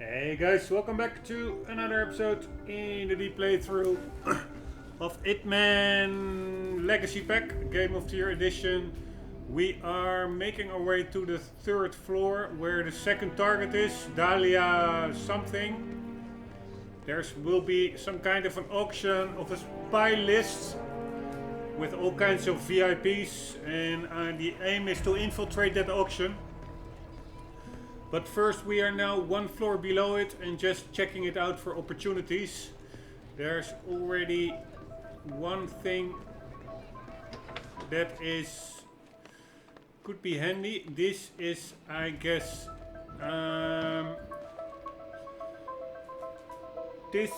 Hey guys, welcome back to another episode in the deep playthrough of Hitman Legacy Pack, Game of the Year Edition. We are making our way to the third floor where the second target is, Dahlia something. There will be some kind of an auction of a spy list with all kinds of VIPs, and the aim is to infiltrate that auction. But first we are now one floor below it and just checking it out for opportunities. There's already one thing that could be handy. This is, I guess, this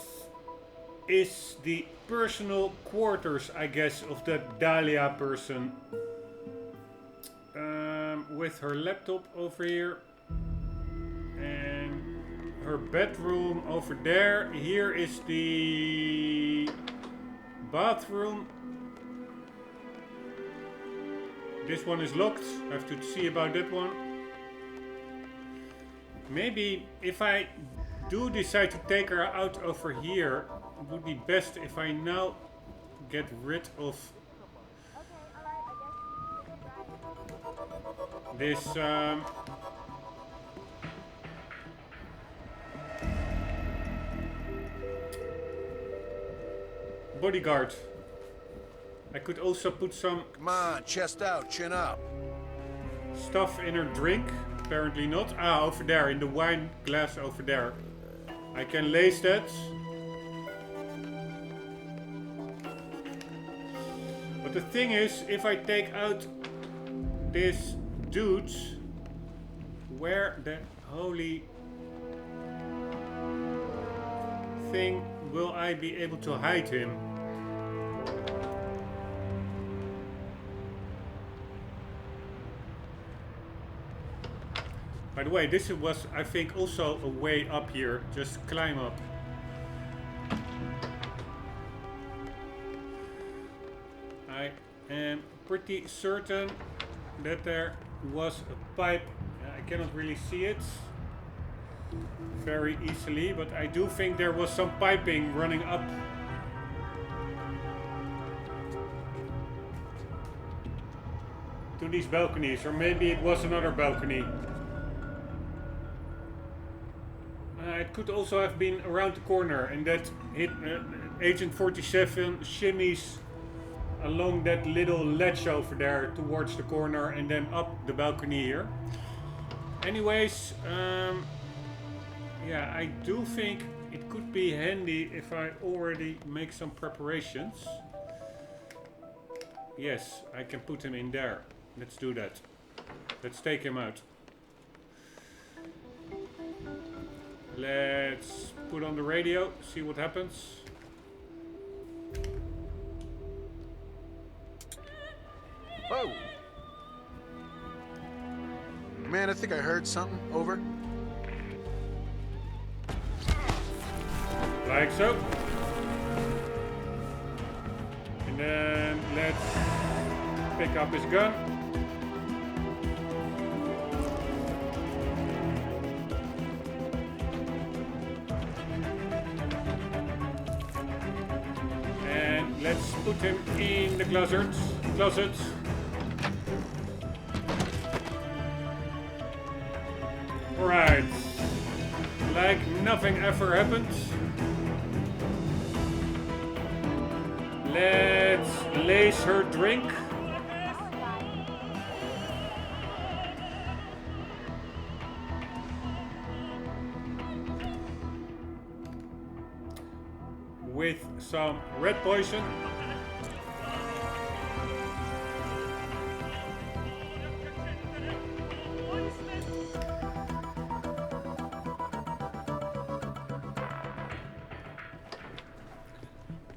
is the personal quarters, I guess, of that Dahlia person. With her laptop over here. And her bedroom over there. Here is the bathroom. This one is locked. I have to see about that one. Maybe if I do decide to take her out over here, it would be best if I now get rid of this bodyguard. I could also put some... Come on, chest out, chin up. Stuff in her drink. Apparently not. Ah, over there, in the wine glass over there. I can lace that. But the thing is, if I take out this dude, where the holy thing will I be able to hide him? By the way, this was, I think, also a way up here. Just climb up. I am pretty certain that there was a pipe. I cannot really see it very easily, but I do think there was some piping running up. To these balconies, or maybe it was another balcony. It could also have been around the corner, and that Agent 47 shimmies along that little ledge over there towards the corner and then up the balcony here. Anyways, yeah, I do think it could be handy if I already make some preparations. Yes, I can put him in there. Let's do that. Let's take him out. Let's put on the radio, see what happens. Whoa! Man, I think I heard something. Over. Like so. And then let's pick up his gun. And let's put him in the closet. Alright. Like nothing ever happened. Let's lace her drink. With some red poison.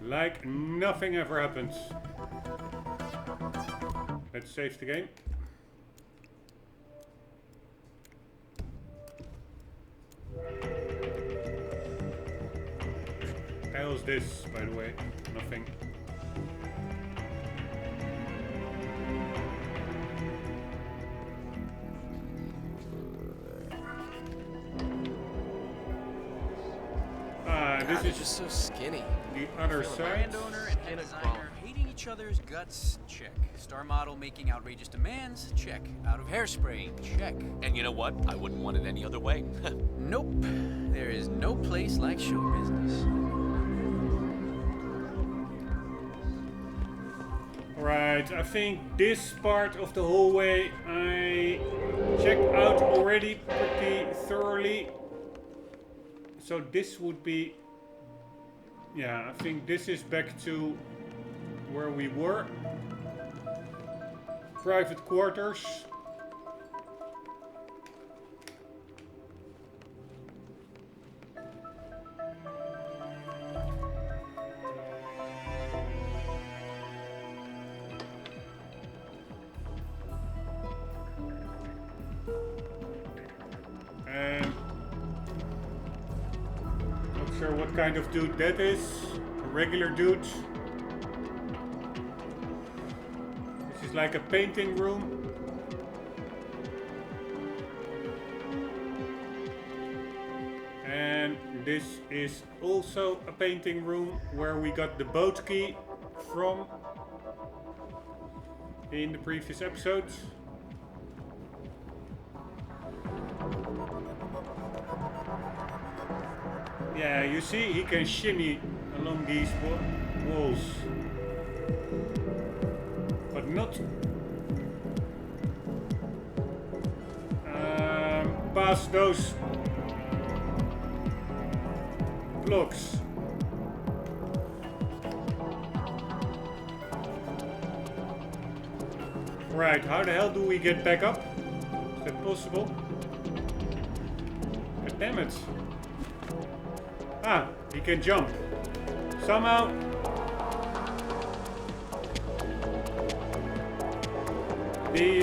Like nothing ever happens. Let's save the game. What the hell is this, by the way? Nothing. this they're is just so skinny. the other side. Brand owner and head designer hating each other's guts, check. Star model making outrageous demands, check. Out of hairspray, check. And you know what? I wouldn't want it any other way. Nope. There is no place like show business. Right, I think this part of the hallway I checked out already pretty thoroughly. So this would be... Yeah, I think this is back to where we were. Private quarters. And not sure what kind of dude that is. A regular dude. This is like a painting room. And this is also a painting room where we got the boat key from in the previous episodes. Yeah, you see, he can shimmy along these walls, but not past those blocks. Right, how the hell do we get back up? Is that possible? God damn it. Ah, he can jump. Somehow. The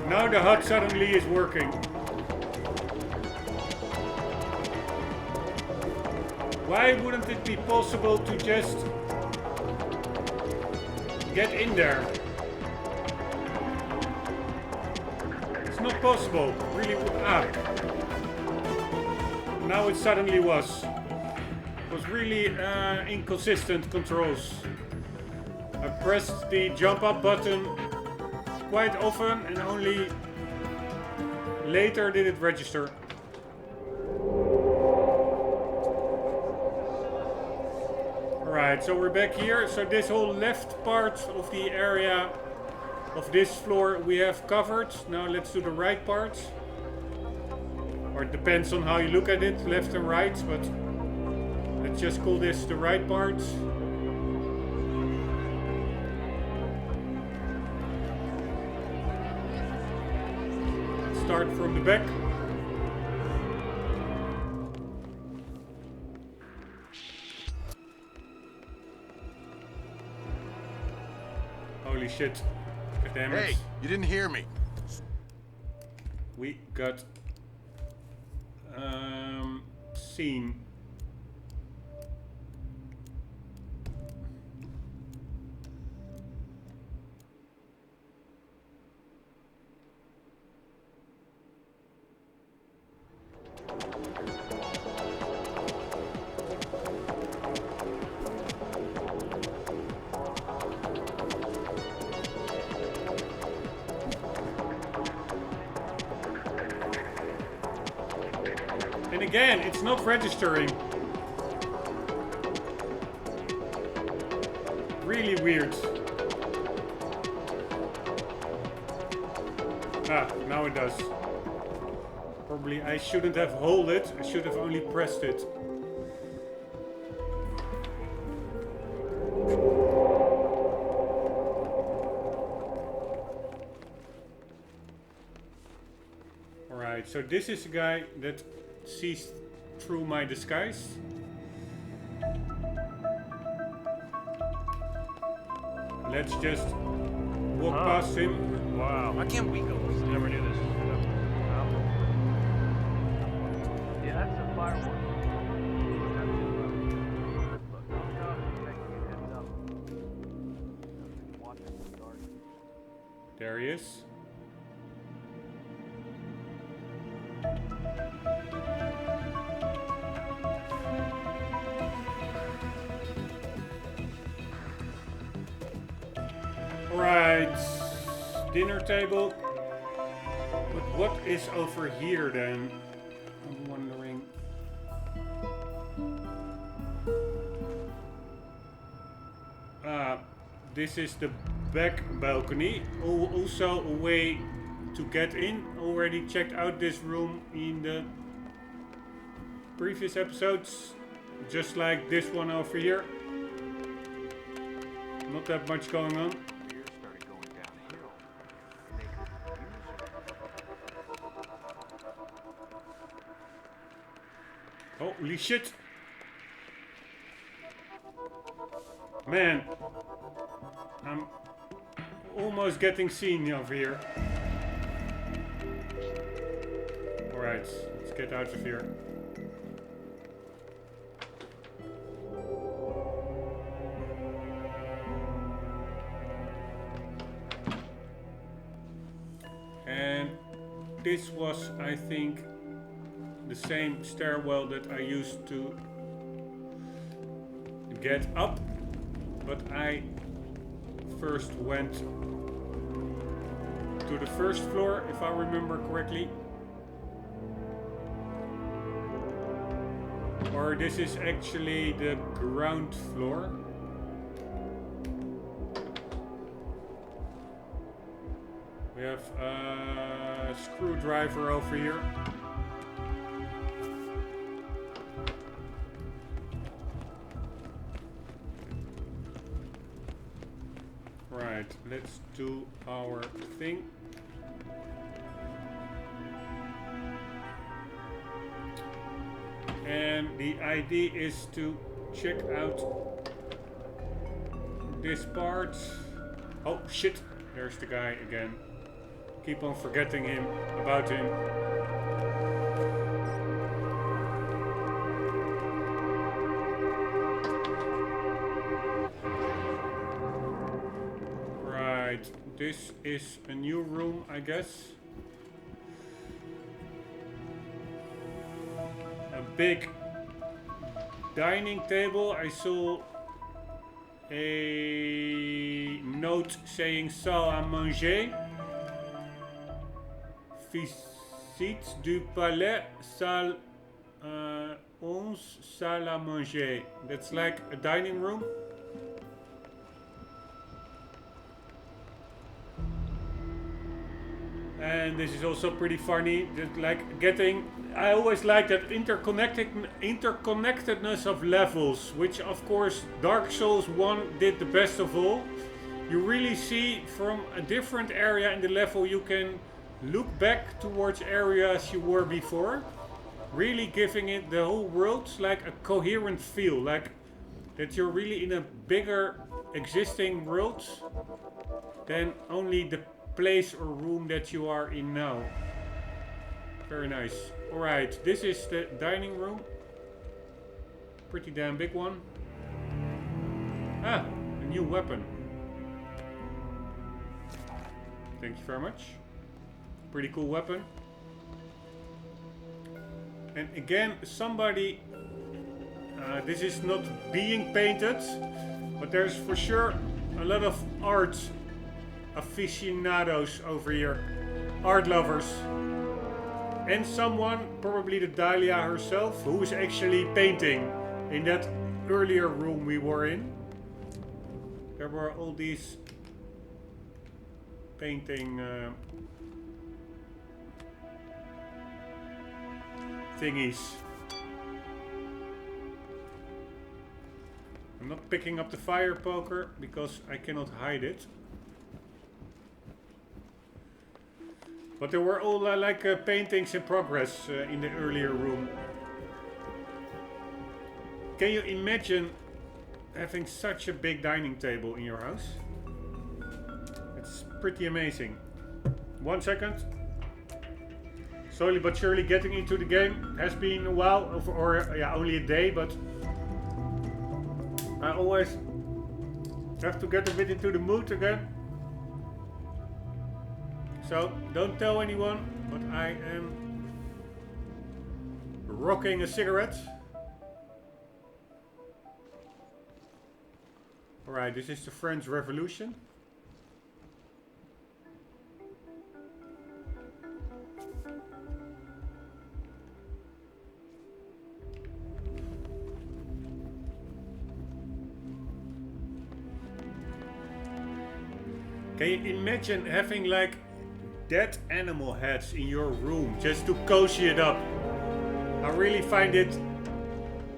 now the HUD suddenly is working. Why wouldn't it be possible to just get in there? It's not possible. Really? Now it suddenly was. It was really inconsistent controls. I pressed the jump up button quite often and only later did it register. Alright, so we're back here. So this whole left part of the area of this floor we have covered. Now let's do the right part. Or it depends on how you look at it, left and right, but let's just call this the right part. Start from the back. Holy shit. God damn it. Hey, you didn't hear me. We got scene. And again, it's not registering. Really weird. Ah, now it does. Probably I shouldn't have held it. I should have only pressed it. Alright, so this is a guy that sees through my disguise. Let's just walk past him. Wow. Why can't we go? Never do this. Yeah, that's a firework. There he is. Alright, dinner table. But what is over here then? I'm wondering. This is the back balcony. Also a way to get in. Already checked out this room in the previous episodes. Just like this one over here. Not that much going on. Holy shit! Man, I'm almost getting seen over here. Alright, let's get out of here. And this was, I think, the same stairwell that I used to get up, but I first went to the first floor, if I remember correctly. Or this is actually the ground floor. We have a screwdriver over here. Right, let's do our thing. And the idea is to check out this part. Oh shit, there's the guy again. Keep on forgetting about him. Right, this is a new room, I guess. A big dining table. I saw a note saying salle à manger. Visite du palais, salle 11, salle à manger. That's like a dining room. And this is also pretty funny. Just like getting, I always like that interconnectedness of levels, which of course Dark Souls 1 did the best of all. You really see from a different area in the level you can look back towards areas you were before, really giving it the whole world like a coherent feel, like that you're really in a bigger existing world than only the place or room that you are in now. Very nice. Alright, this is the dining room. Pretty damn big one. Ah, a new weapon. Thank you very much. Pretty cool weapon. And again, somebody, this is not being painted, but there's for sure a lot of art aficionados over here, art lovers, and someone, probably the Dahlia herself, who is actually painting in that earlier room we were in. There were all these painting thingies. I'm not picking up the fire poker because I cannot hide it. But there were all like paintings in progress in the earlier room. Can you imagine having such a big dining table in your house? It's pretty amazing. 1 second. Slowly but surely getting into the game. Has been a while, or yeah, only a day, but I always have to get a bit into the mood again. So don't tell anyone, but I am rocking a cigarette. Alright, this is the French Revolution. Can you imagine having like dead animal heads in your room just to cozy it up? I really find it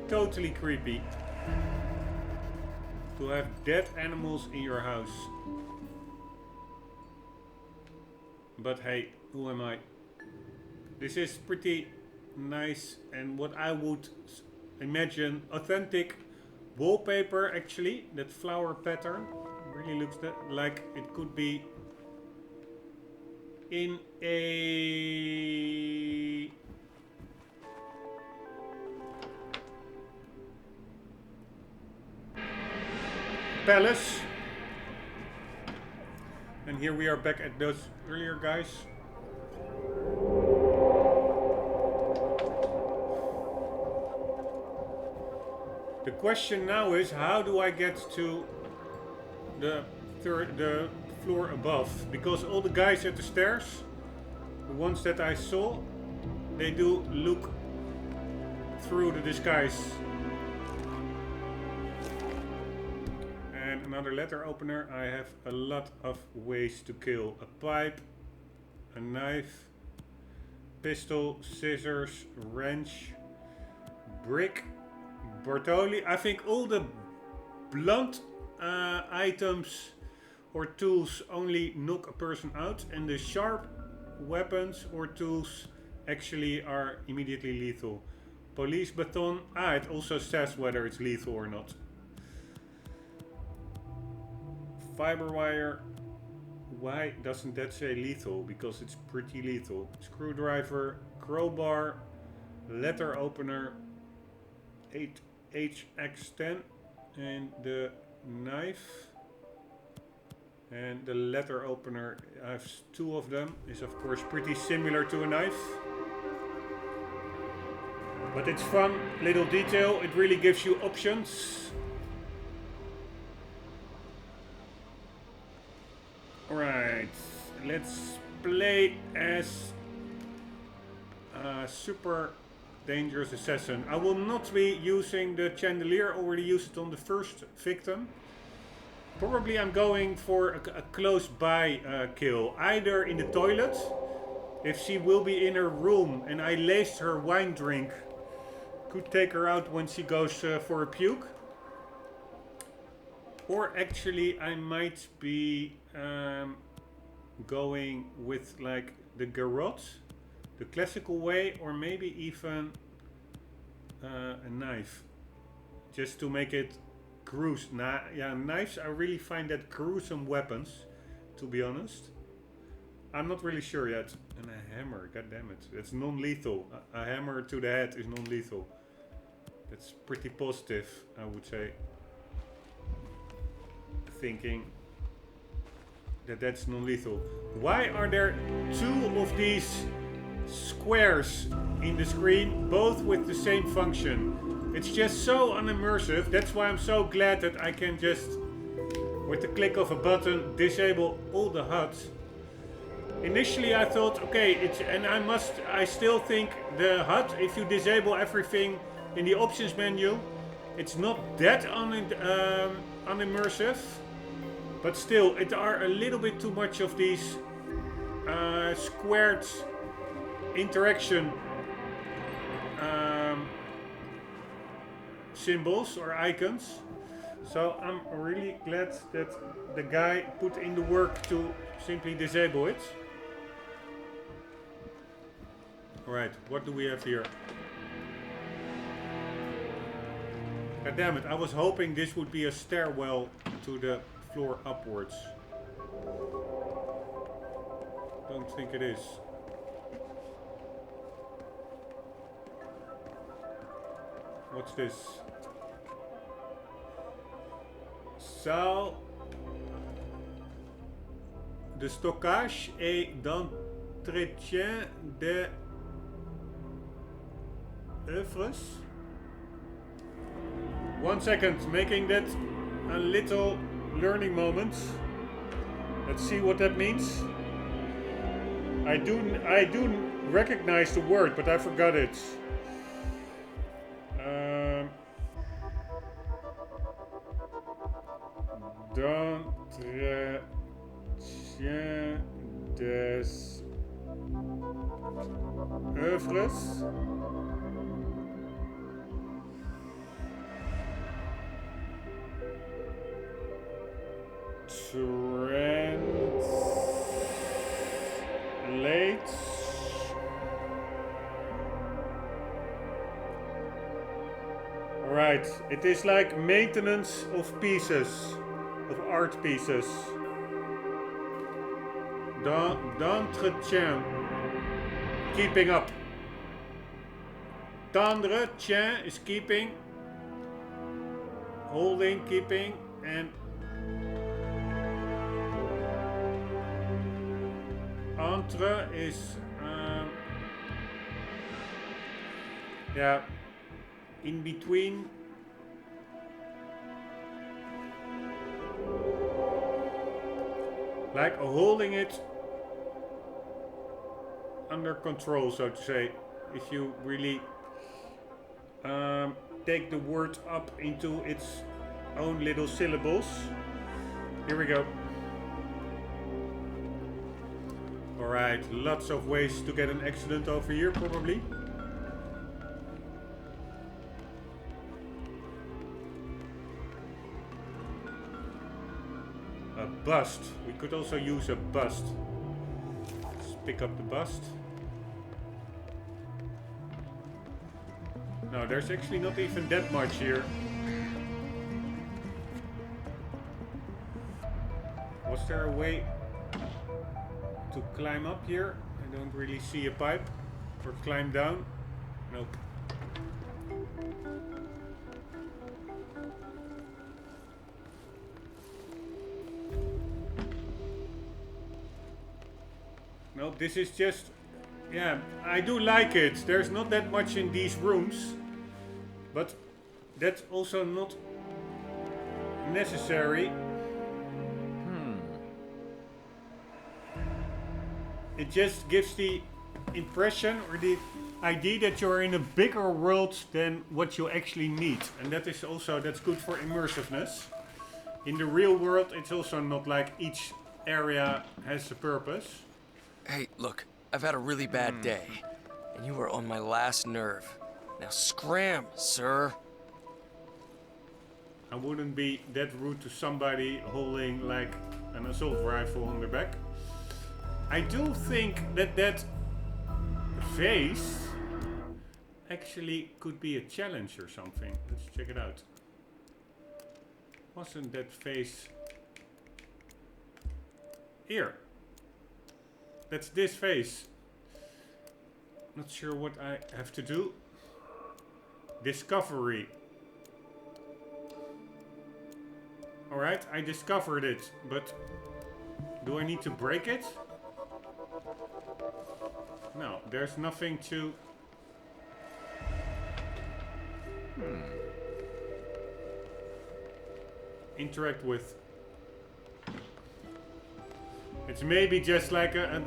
totally creepy to have dead animals in your house. But hey, who am I? This is pretty nice and what I would imagine authentic wallpaper actually. That flower pattern really looks like it could be in a palace. And here we are back at those earlier guys. The question now is, how do I get to the floor above? Because all the guys at the stairs, the ones that I saw, they do look through the disguise. And another letter opener. I have a lot of ways to kill. A pipe, a knife, pistol, scissors, wrench, brick, Bartoli. I think all the blunt items or tools only knock a person out, and the sharp weapons or tools actually are immediately lethal. Police baton. It also says whether it's lethal or not. Fiber wire. Why doesn't that say lethal? Because it's pretty lethal. Screwdriver, crowbar, letter opener, 8HX10, and the knife. And the letter opener, I have two of them, is of course pretty similar to a knife. But it's fun, little detail, it really gives you options. Alright, let's play as a super dangerous assassin. I will not be using the chandelier, I already used it on the first victim. Probably I'm going for a close by kill, either in the toilet, if she will be in her room and I laced her wine drink, could take her out when she goes for a puke. Or actually I might be going with like the garrote, the classical way, or maybe even a knife, just to make it gruesome. Yeah, knives, I really find that gruesome weapons, to be honest. I'm not really sure yet. And a hammer, god damn it, that's non-lethal. A hammer to the head is non-lethal. That's pretty positive, I would say. Thinking that that's non-lethal. Why are there two of these squares in the screen, both with the same function? It's just so unimmersive. That's why I'm so glad that I can just, with the click of a button, disable all the HUDs. Initially I thought, okay, I still think the HUD, if you disable everything in the options menu, it's not that unimmersive. But still, it are a little bit too much of these squared interaction symbols or icons. So I'm really glad that the guy put in the work to simply disable it. Alright, what do we have here? God damn it, I was hoping this would be a stairwell to the floor upwards. Don't think it is. What's this? Salle de stockage et d'entretien des œuvres. 1 second, making that a little learning moment. Let's see what that means. I do recognize the word, but I forgot it. Entretien des Oeuvres. Translate. Right, it is like maintenance of pieces, of art pieces. D'entretien, keeping up. Tendre, tien is keeping, holding, keeping, and entre is, yeah, in between. Like holding it under control, so to say, if you really take the word up into its own little syllables. Here we go. Alright, lots of ways to get an accident over here, probably. A bust. We could also use a bust. Let's pick up the bust. No, there's actually not even that much here. Was there a way to climb up here? I don't really see a pipe. Or climb down? Nope. Nope, this is just... Yeah, I do like it. There's not that much in these rooms. But that's also not necessary. It just gives the impression or the idea that you're in a bigger world than what you actually need. And that is also, that's good for immersiveness. In the real world, it's also not like each area has a purpose. Hey, look, I've had a really bad day, and you were on my last nerve. Now scram, sir. I wouldn't be that rude to somebody holding like an assault rifle on their back. I do think that that vase actually could be a challenge or something. Let's check it out. Wasn't that vase here? That's this vase. Not sure what I have to do. Discovery. Alright, I discovered it, but do I need to break it? No, there's nothing to... interact with. It's maybe just like a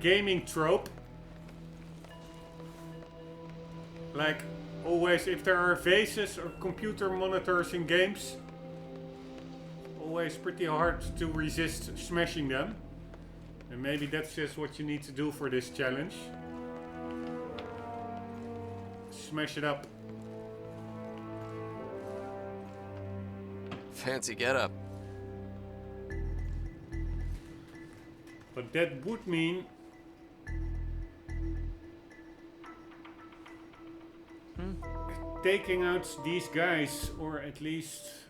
gaming trope. Like, always, if there are vases or computer monitors in games, always pretty hard to resist smashing them. And maybe that's just what you need to do for this challenge. Smash it up. Fancy getup. But that would mean... taking out these guys, or at least...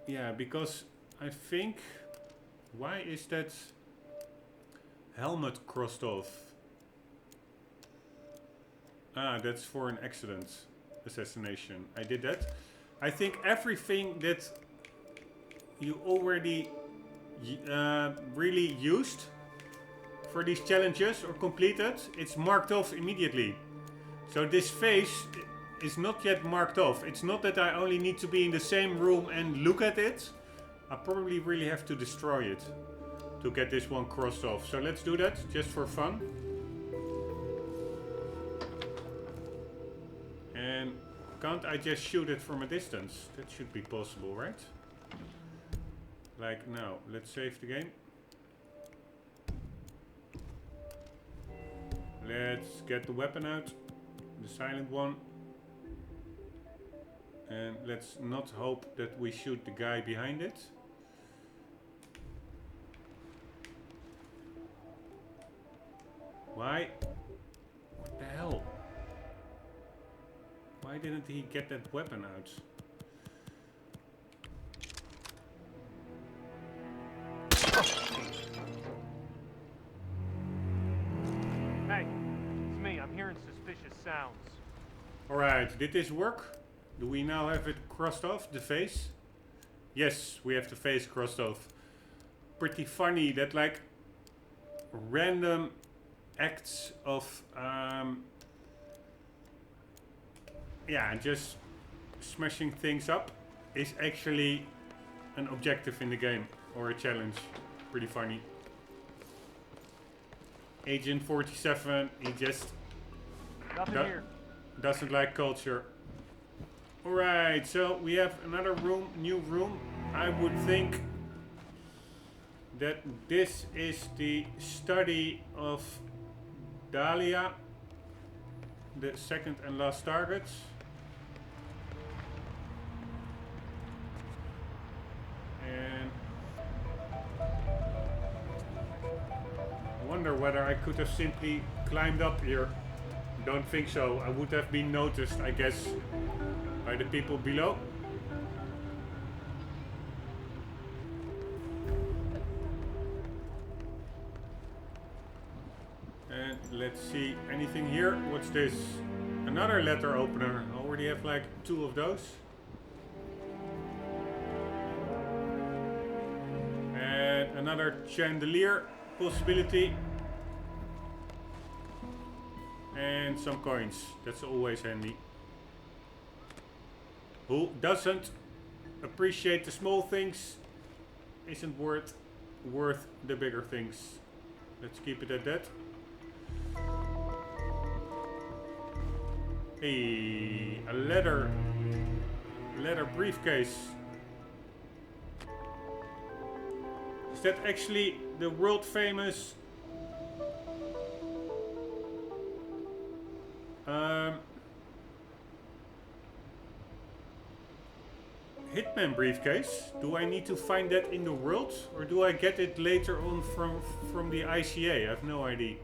yeah, because I think... Why is that helmet crossed off? Ah, that's for an accident. Assassination. I did that. I think everything that you already really used for these challenges or completed, it's marked off immediately. So this face is not yet marked off. It's not that I only need to be in the same room and look at it. I probably really have to destroy it to get this one crossed off. So let's do that, just for fun. And can't I just shoot it from a distance? That should be possible, right? Like now. Let's save the game. Let's get the weapon out. The silent one. And let's not hope that we shoot the guy behind it. Why? What the hell? Why didn't he get that weapon out? Hey, it's me. I'm hearing suspicious sounds. Alright, did this work? Do we now have it crossed off, the face? Yes, we have the face crossed off. Pretty funny that like random acts of yeah, just smashing things up is actually an objective in the game or a challenge. Pretty funny. Agent 47, he just Nothing here. doesn't like culture. Alright, so we have another room, new room. I would think that this is the study of Dahlia, the second and last target. And I wonder whether I could have simply climbed up here. Don't think so. I would have been noticed, I guess, by the people below. And let's see, anything here? What's this? Another letter opener. I already have like 2 of those. And another chandelier possibility. And some coins. That's always handy. Who doesn't appreciate the small things isn't worth the bigger things. Let's keep it at that. Hey, a leather briefcase. Is that actually the world famous Hitman briefcase? Do I need to find that in the world, or do I get it later on from the ICA? I have no idea.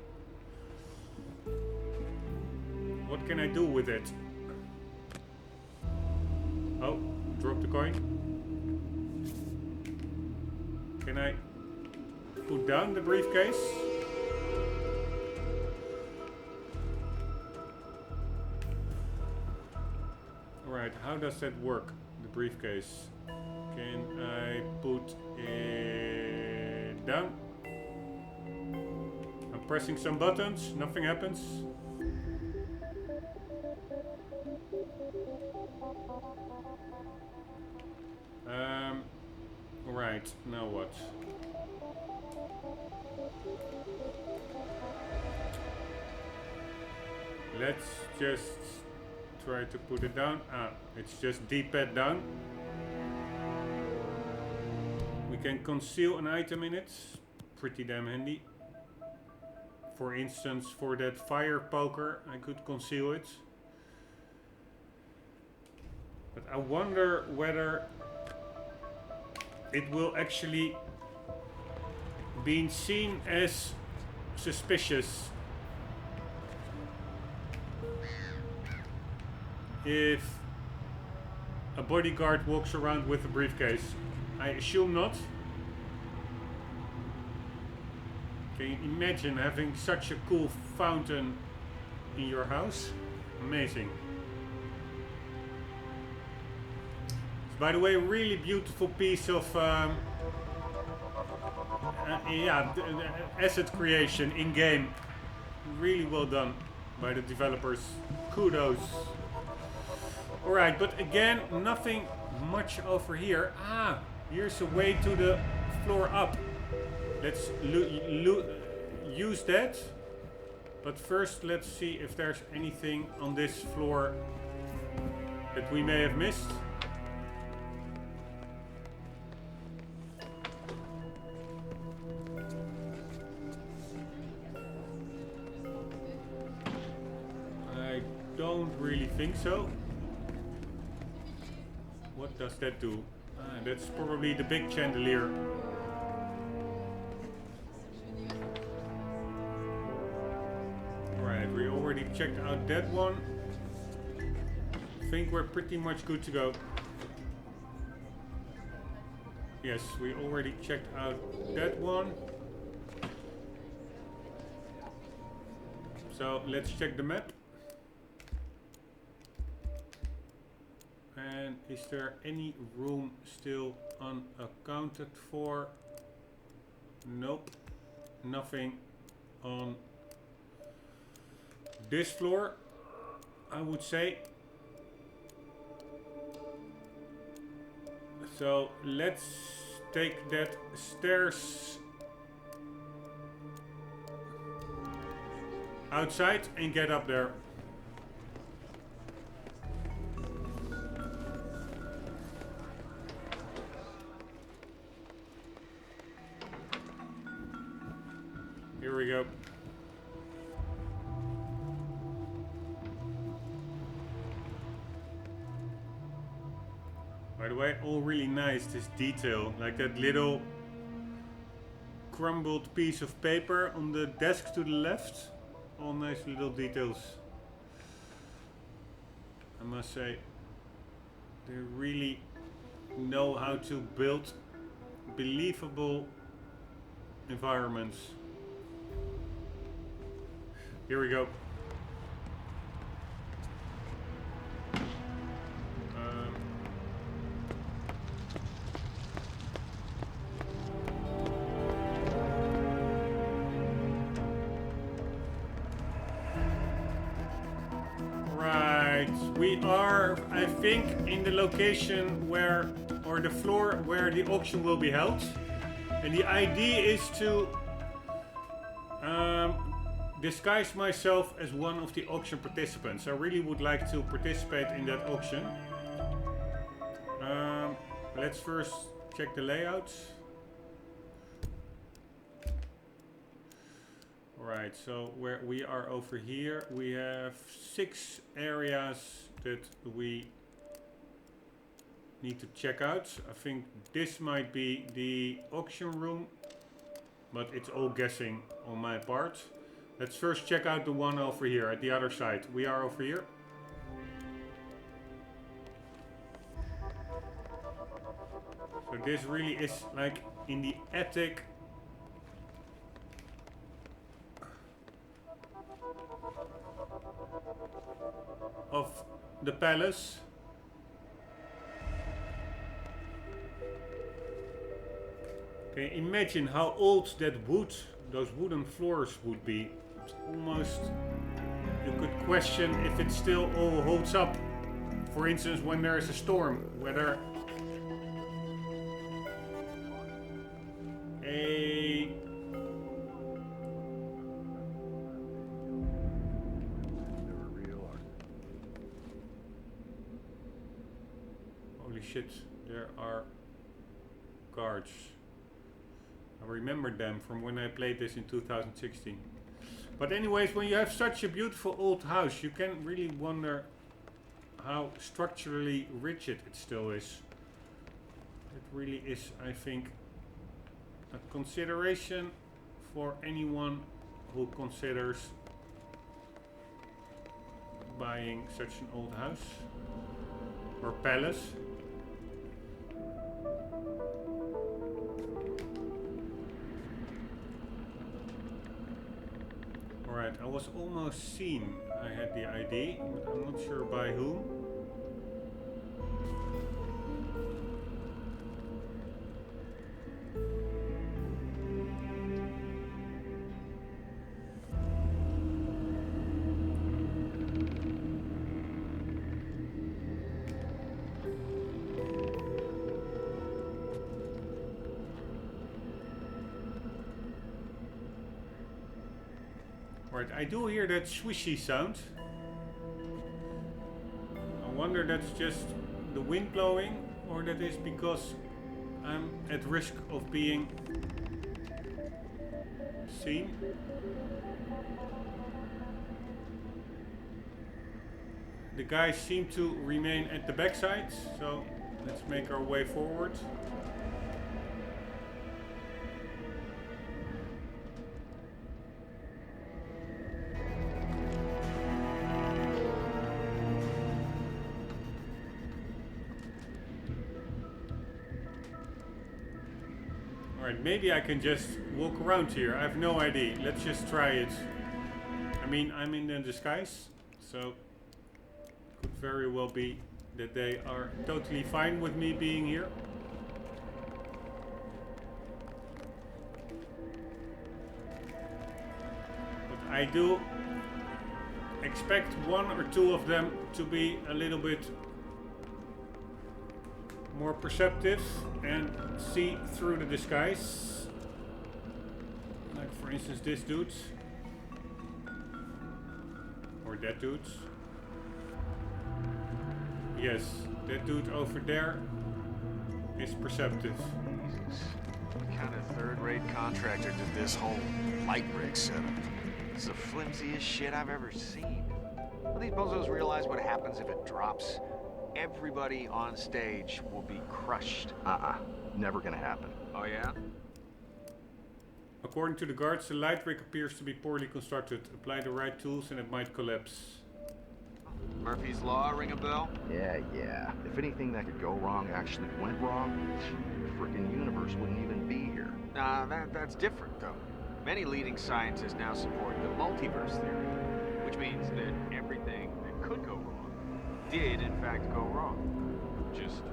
What can I do with it? Oh, drop the coin. Can I put down the briefcase? Alright, how does that work? The briefcase. Can I put it down? I'm pressing some buttons, nothing happens. Right, now what? Let's just try to put it down. Ah, it's just D-pad down. We can conceal an item in it. Pretty damn handy. For instance, for that fire poker, I could conceal it. But I wonder whether it will actually be seen as suspicious if a bodyguard walks around with a briefcase. I assume not. Can you imagine having such a cool fountain in your house? Amazing. By the way, really beautiful piece of asset creation in game. Really well done by the developers. Kudos. Alright, but again, nothing much over here. Ah, here's a way to the floor up. Let's use that. But first, let's see if there's anything on this floor that we may have missed. don't really think so. What does that do? That's probably the big chandelier. Alright, we already checked out that one. I think we're pretty much good to go. Yes, we already checked out that one. So let's check the map. And is there any room still unaccounted for? Nope. Nothing on this floor, I would say. So let's take that stairs outside and get up there. Here we go. By the way, all really nice, this detail. Like that little crumbled piece of paper on the desk to the left. All nice little details. I must say, they really know how to build believable environments. Here we go. Right, we are, I think, in the location where, or the floor where the auction will be held. And the idea is to disguise myself as one of the auction participants. I really would like to participate in that auction. Let's first check the layout. Alright, so where we are over here, we have 6 areas that we need to check out. I think this might be the auction room, but it's all guessing on my part. Let's first check out the one over here at the other side. We are over here. So this really is like in the attic of the palace. Okay, imagine how old that wood, those wooden floors would be. It's almost, you could question if it still all holds up. For instance, when there is a storm, whether a holy shit, there are guards. I remembered them from when I played this in 2016. But anyways, when you have such a beautiful old house, you can really wonder how structurally rigid it still is. It really is, I think, a consideration for anyone who considers buying such an old house or palace. Alright, I was almost seen. I had the ID, but I'm not sure by whom. Right, I do hear that swishy sound. I wonder that's just the wind blowing, or that is because I'm at risk of being seen. the guys seem to remain at the backside, so let's make our way forward. Alright, maybe I can just walk around here. I have no idea. Let's just try it. I mean, I'm in the disguise, so could very well be that they are totally fine with me being here. But I do expect one or two of them to be a little bit more perceptive and see through the disguise. Like for instance this dude. Or that dude. Yes, that dude over there is perceptive. Jesus. What kind of third-rate contractor did this whole light rig setup? This is the flimsiest shit I've ever seen. Well, these bozos realize what happens if it drops. Everybody on stage will be crushed. Never gonna happen. Oh yeah? According to the guards, the light rig appears to be poorly constructed. Apply the right tools and it might collapse. Murphy's Law ring a bell? Yeah. If anything that could go wrong actually went wrong, the frickin' universe wouldn't even be here. Nah, that's different though. Many leading scientists now support the multiverse theory, which means that everything that could go wrong did in fact go wrong. Just,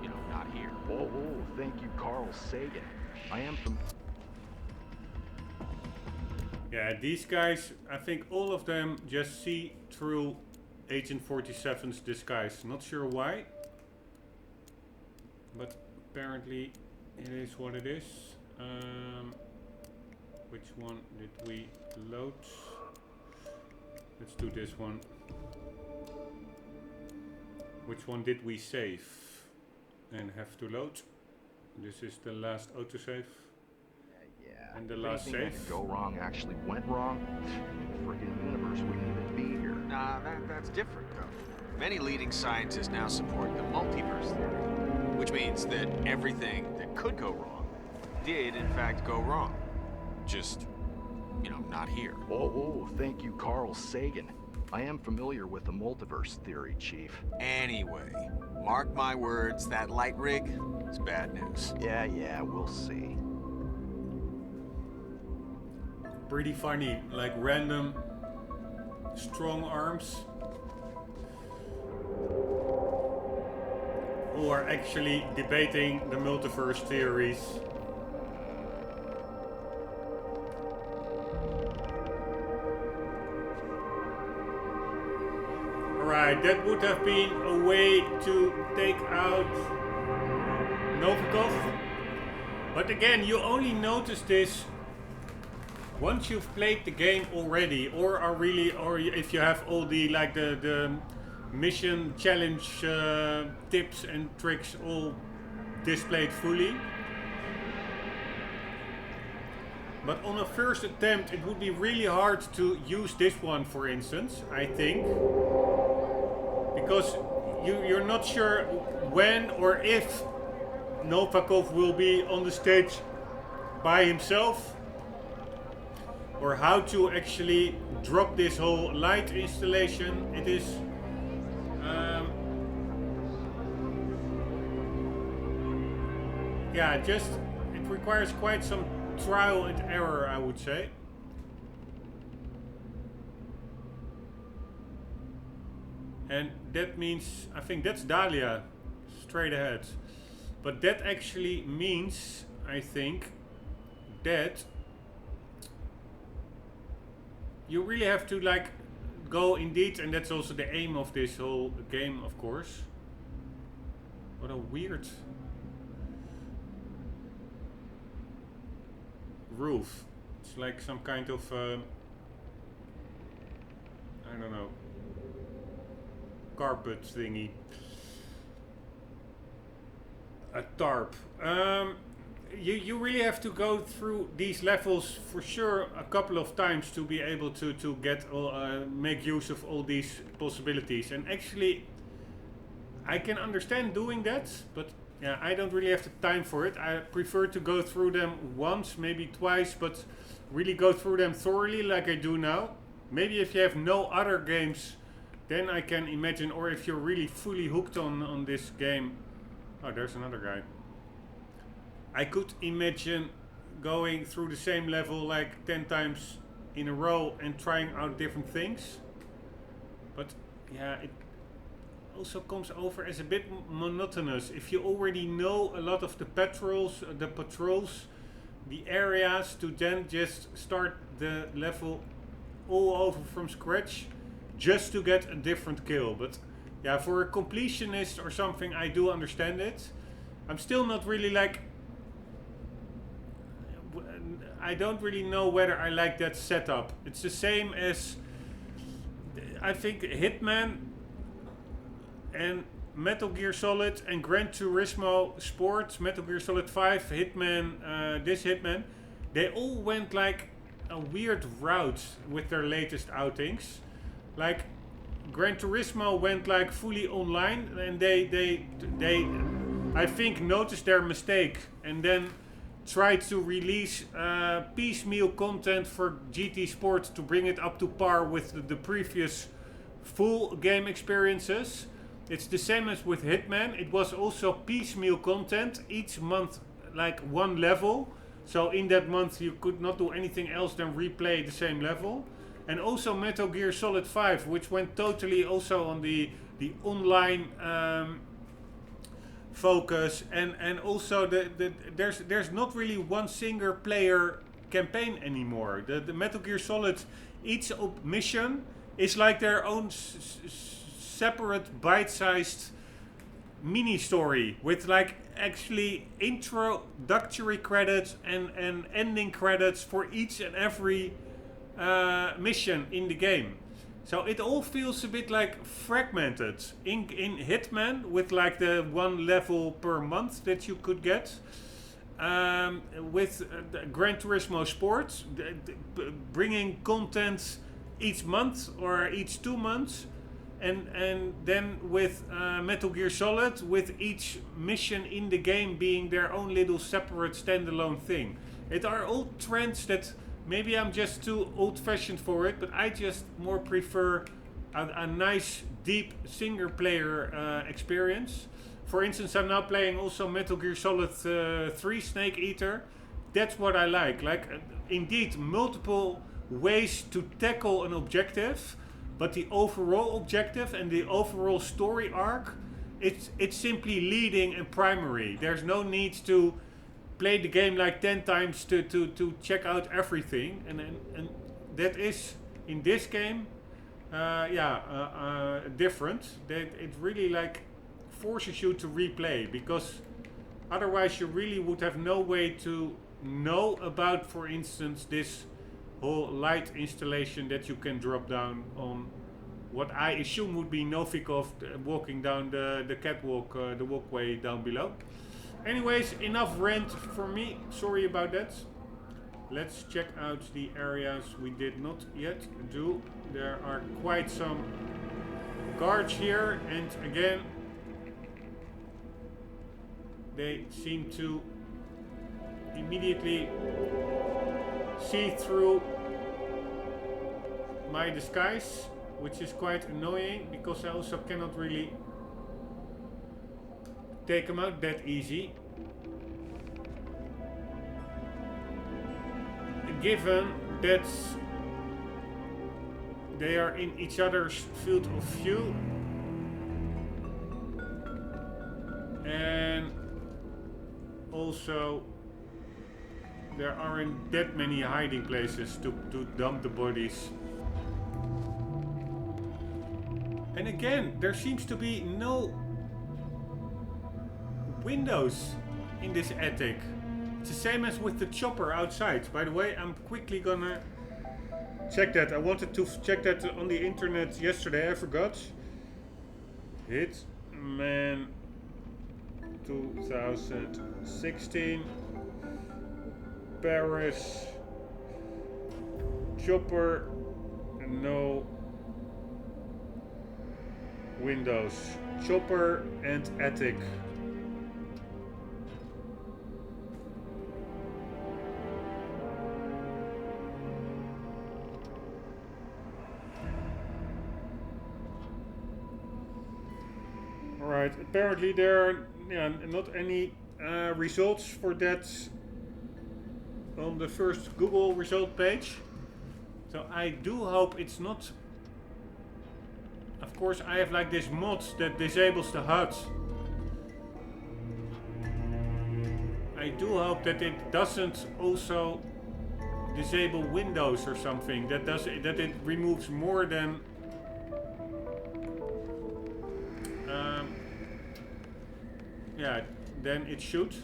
you know, not here. Oh, thank you, Carl Sagan. I am from... Yeah, these guys, I think all of them just see through Agent 47's disguise. Not sure why, but apparently it is what it is. Which one did we load? Let's do this one. Which one did we save and have to load? This is the last autosave. Yeah. And the If last anything that save. could go wrong actually went wrong, the frickin' universe wouldn't even be here. Nah, that's different though. Many leading scientists now support the multiverse theory, which means that everything that could go wrong did in fact go wrong. Just, you know, not here. Oh, thank you, Carl Sagan. I am familiar with the multiverse theory, Chief. Anyway, mark my words, that light rig is bad news. Yeah, we'll see. Pretty funny, like random strong arms who are actually debating the multiverse theories. Alright, that would have been a way to take out Novikov. But again, you only notice this once you've played the game already, or if you have all the the mission challenge tips and tricks all displayed fully. But on a first attempt, it would be really hard to use this one, for instance, I think. Because you're not sure when or if Novikov will be on the stage by himself, or how to actually drop this whole light installation. It is yeah, it requires quite some trial and error, I would say. And that means, I think that's Dahlia, straight ahead. But that actually means, I think, that you really have to go indeed, and that's also the aim of this whole game, of course. What a weird roof. It's like some kind of I don't know, carpet thingy. A tarp. you really have to go through these levels for sure a couple of times to be able to get make use of all these possibilities. And actually, I can understand doing that, but yeah, I don't really have the time for it. I prefer to go through them once, maybe twice, but really go through them thoroughly like I do now. Maybe if you have no other games, then I can imagine, or if you're really fully hooked on this game. Oh, there's another guy. I could imagine going through the same level like 10 times in a row and trying out different things. But yeah, it also comes over as a bit monotonous. If you already know a lot of the patrols, the areas, to then just start the level all over from scratch just to get a different kill. But yeah, for a completionist or something, I do understand it. I'm still not really like, I don't really know whether I like that setup. It's the same as, I think, Hitman and Metal Gear Solid and Gran Turismo Sports, Metal Gear Solid 5, Hitman, this Hitman, they all went like a weird route with their latest outings. Like Gran Turismo went like fully online, and they I think noticed their mistake and then tried to release piecemeal content for GT Sports to bring it up to par with the previous full game experiences. It's the same as with Hitman. It was also piecemeal content, each month like one level. So in that month you could not do anything else than replay the same level. And also Metal Gear Solid 5, which went totally also on the online focus, and also there's not really one single player campaign anymore. The Metal Gear Solid, each mission is like their own separate bite-sized mini story with like actually introductory credits and ending credits for each and every mission in the game. So it all feels a bit like fragmented. In Hitman, with like the one level per month that you could get, with Gran Turismo Sports, bringing content each month or each 2 months, and then with Metal Gear Solid, with each mission in the game being their own little separate standalone thing. It are all trends that maybe I'm just too old-fashioned for it, but I just more prefer a nice, deep single-player experience. For instance, I'm now playing also Metal Gear Solid 3 Snake Eater. That's what I like. Like, indeed, multiple ways to tackle an objective, but the overall objective and the overall story arc, it's simply leading and primary. There's no need to play the game like 10 times to check out everything, and that is in this game different. That it really like forces you to replay, because otherwise you really would have no way to know about, for instance, this whole light installation that you can drop down on what I assume would be Novikov walking down the catwalk, the walkway down below. Anyways, enough rant for me. Sorry about that. Let's check out the areas we did not yet do. There are quite some guards here, and again, they seem to immediately see through my disguise, which is quite annoying because I also cannot really take them out that easy, given that they are in each other's field of view, and also there aren't that many hiding places to dump the bodies. And again, there seems to be no windows in this attic. It's the same as with the chopper outside. By the way, I'm quickly gonna check that. I wanted to check that on the internet yesterday, I forgot. Hitman 2016. Paris. Chopper. No windows. Chopper and attic. Alright, apparently there are not any results for that on the first Google result page. So I do hope it's not. Of course I have like this mod that disables the HUD. I do hope that it doesn't also disable Windows or something. That it removes more than yeah, then it should.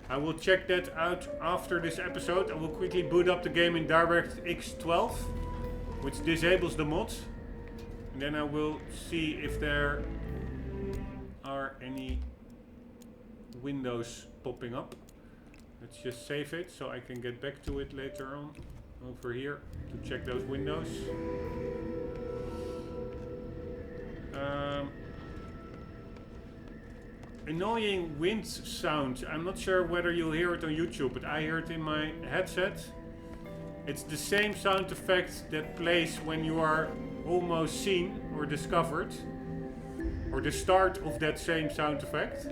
I will check that out after this episode. I will quickly boot up the game in DirectX 12, which disables the mods. And then I will see if there are any windows popping up. Let's just save it so I can get back to it later on over here to check those windows. Annoying wind sound. I'm not sure whether you'll hear it on YouTube, but I hear it in my headset. It's the same sound effect that plays when you are almost seen or discovered, or the start of that same sound effect.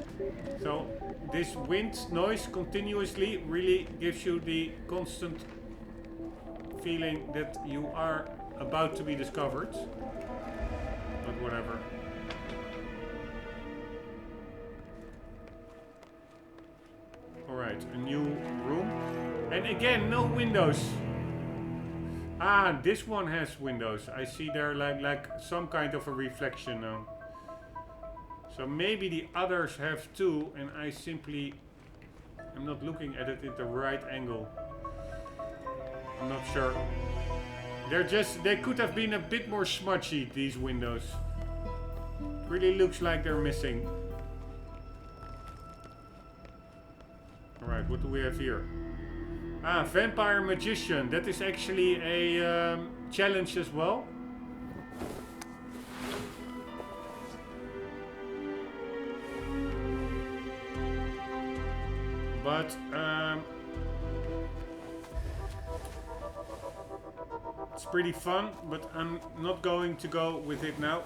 So this wind noise continuously really gives you the constant feeling that you are about to be discovered. But whatever. Alright, a new room. And again, no windows. Ah, this one has windows. I see there like some kind of a reflection now. So maybe the others have too, and I simply am not looking at it at the right angle. I'm not sure. They could have been a bit more smudgy, these windows. It really looks like they're missing. Alright, what do we have here? Ah, Vampire Magician. That is actually a challenge as well. But it's pretty fun, but I'm not going to go with it now.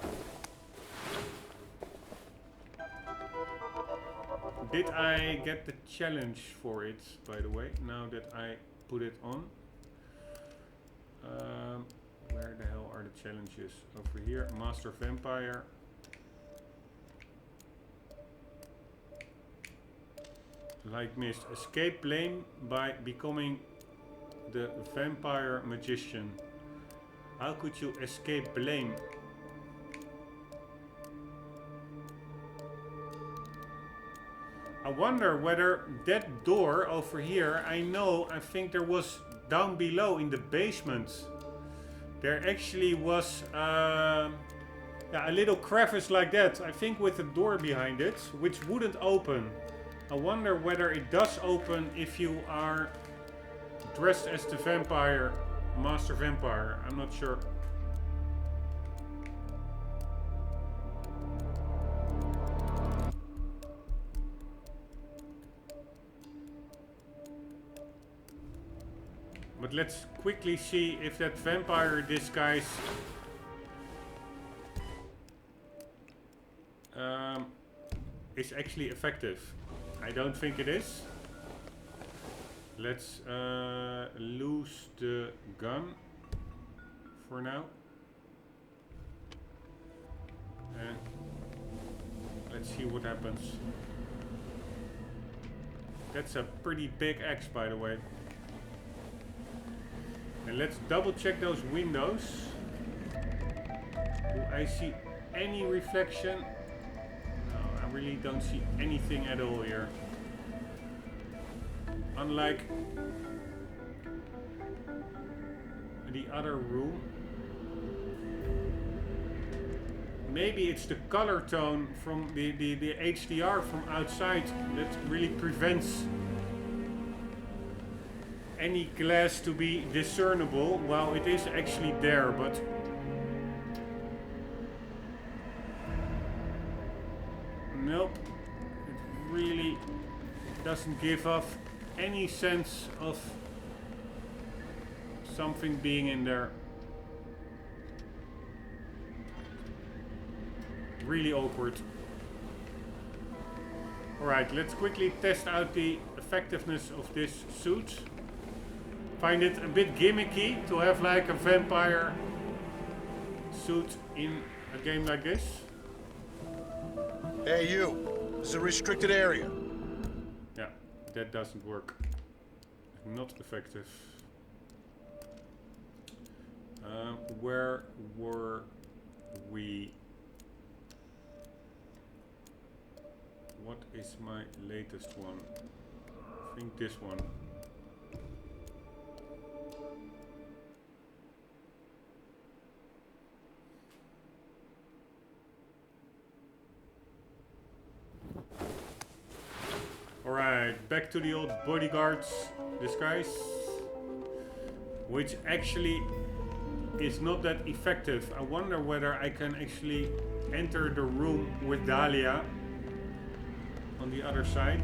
Did I get the challenge for it, by the way, now that I put it on? Where the hell are the challenges? Over here, Master Vampire. Like missed. Escape blame by becoming the Vampire Magician. How could you escape blame? I wonder whether that door over here, I think there was down below in the basement. There actually was a little crevice like that, I think with a door behind it, which wouldn't open. I wonder whether it does open if you are dressed as the vampire, Master Vampire. I'm not sure. But let's quickly see if that vampire disguise is actually effective. I don't think it is. Let's lose the gun for now. And let's see what happens. That's a pretty big axe, by the way. And let's double check those windows. Do I see any reflection? No, I really don't see anything at all here. Unlike the other room. Maybe it's the color tone from the HDR from outside that really prevents any glass to be discernible. Well, it is actually there, but nope, it really doesn't give off any sense of something being in there. Really awkward. Alright, let's quickly test out the effectiveness of this suit. Find it a bit gimmicky to have like a vampire suit in a game like this. Hey, you. This is a restricted area. Yeah, that doesn't work. Not effective. Where were we? What is my latest one? I think this one. Alright, back to the old bodyguard's disguise, which actually is not that effective. I wonder whether I can actually enter the room with Dahlia on the other side,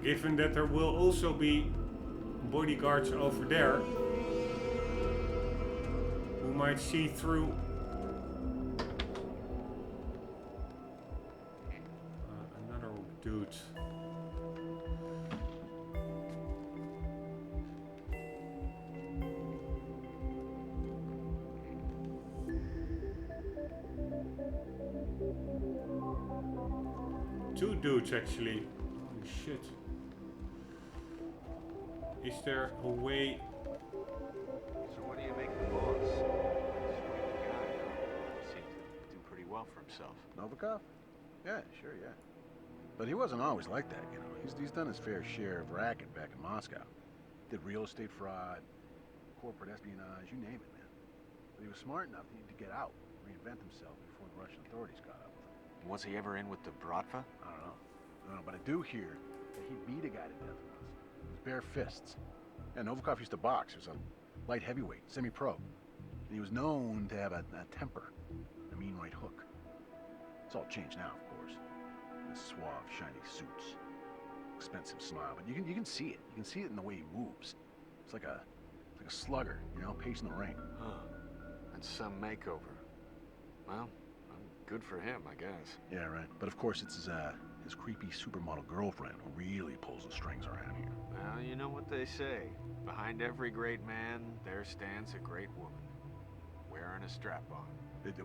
given that there will also be bodyguards over there who might see through another dude. Two dudes actually. Holy shit. Is there a way? So what do you make of the boss? Sweet guy. Seems to do pretty well for himself. Novikov? Yeah, sure, yeah. But he wasn't always like that, you know. He's done his fair share of racket back in Moscow. Did real estate fraud, corporate espionage, you name it, man. But he was smart enough to get out, reinvent himself before the Russian authorities got up with him. Was he ever in with the Bratva? I don't know. But I do hear that he beat a guy to death once. With bare fists. Yeah, Novikov used to box. He was a light heavyweight, semi-pro. And he was known to have a temper, a mean right hook. It's all changed now, of course. The suave, shiny suits, expensive smile. But you can see it. You can see it in the way he moves. It's like a slugger, you know, pacing the ring. Huh. That's some makeover. Well, good for him, I guess. Yeah, right. But of course, it's his creepy supermodel girlfriend who really pulls the strings around here. Well, you know what they say. Behind every great man, there stands a great woman. Wearing a strap-on. Is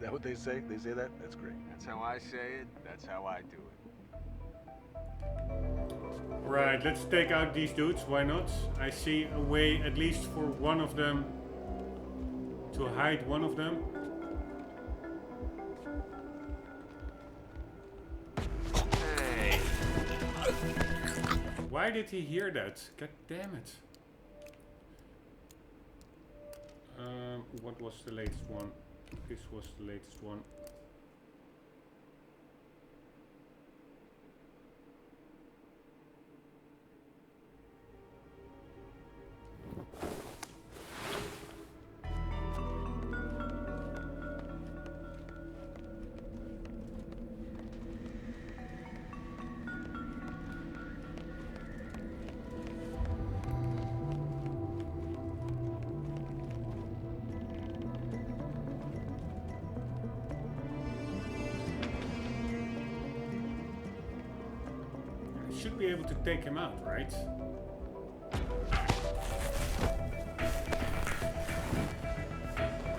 that what they say? They say that? That's great. That's how I say it. That's how I do it. Right, let's take out these dudes. Why not? I see a way, at least for one of them, to hide one of them. Hey. Why did he hear that? God damn it. What was the latest one? This was the latest one. Should be able to take him out, right?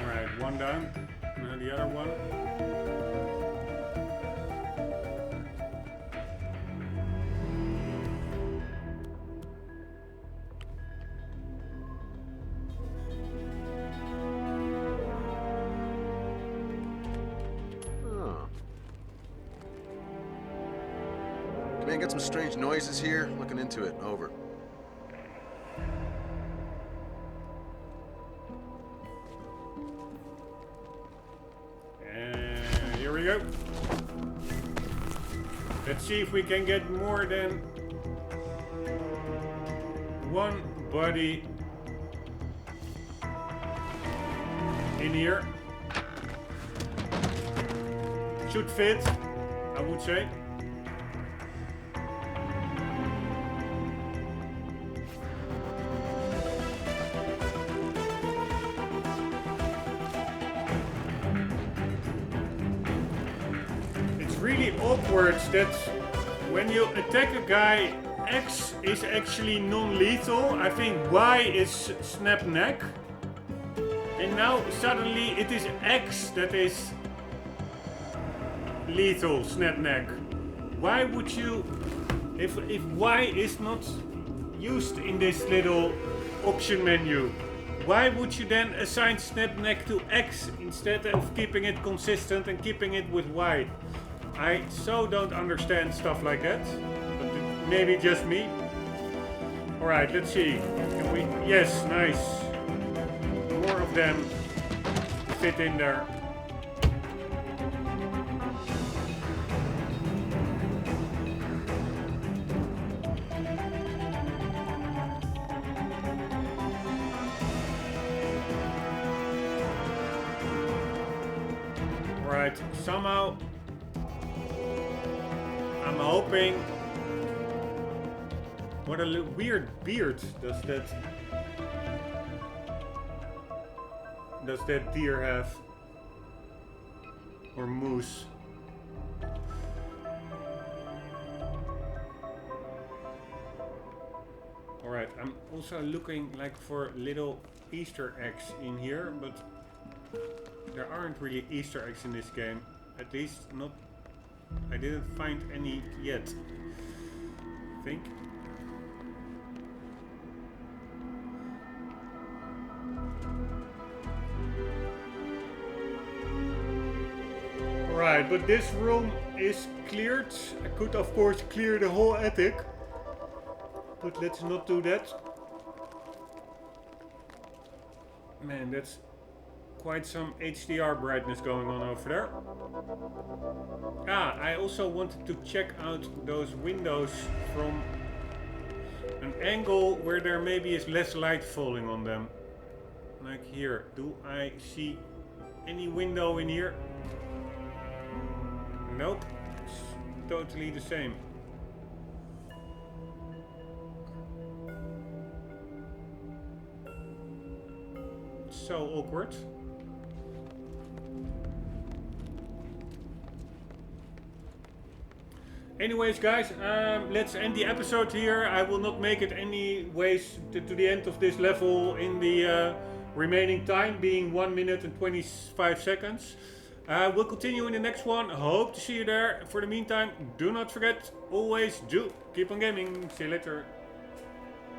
Alright, one down. And the other one. Man, got some strange noises here. Looking into it. Over. And here we go. Let's see if we can get more than one body in here. Should fit, I would say. It's really awkward that when you attack a guy, X is actually non-lethal. I think Y is snap neck. And now suddenly it is X that is lethal, snap neck. Why would you, if Y is not used in this little option menu, why would you then assign snap neck to X instead of keeping it consistent and keeping it with Y? I so don't understand stuff like that, but it may be just me. Alright, let's see. Can we, yes, nice. More of them fit in there. Right, somehow I'm hoping. What a weird beard does that deer have? Or moose? Alright, I'm also looking like for little Easter eggs in here, but there aren't really Easter eggs in this game. At least not. I didn't find any yet. I think. Right, but this room is cleared. I could of course clear the whole attic, but let's not do that. Man, that's quite some HDR brightness going on over there. Ah, I also wanted to check out those windows from an angle where there maybe is less light falling on them. Like here. Do I see any window in here? Nope. It's totally the same. So awkward. Anyways, guys, let's end the episode here. I will not make it anyways to the end of this level in the remaining time, being 1 minute and 25 seconds. We'll continue in the next one. Hope to see you there. For the meantime, do not forget, always do keep on gaming. See you later.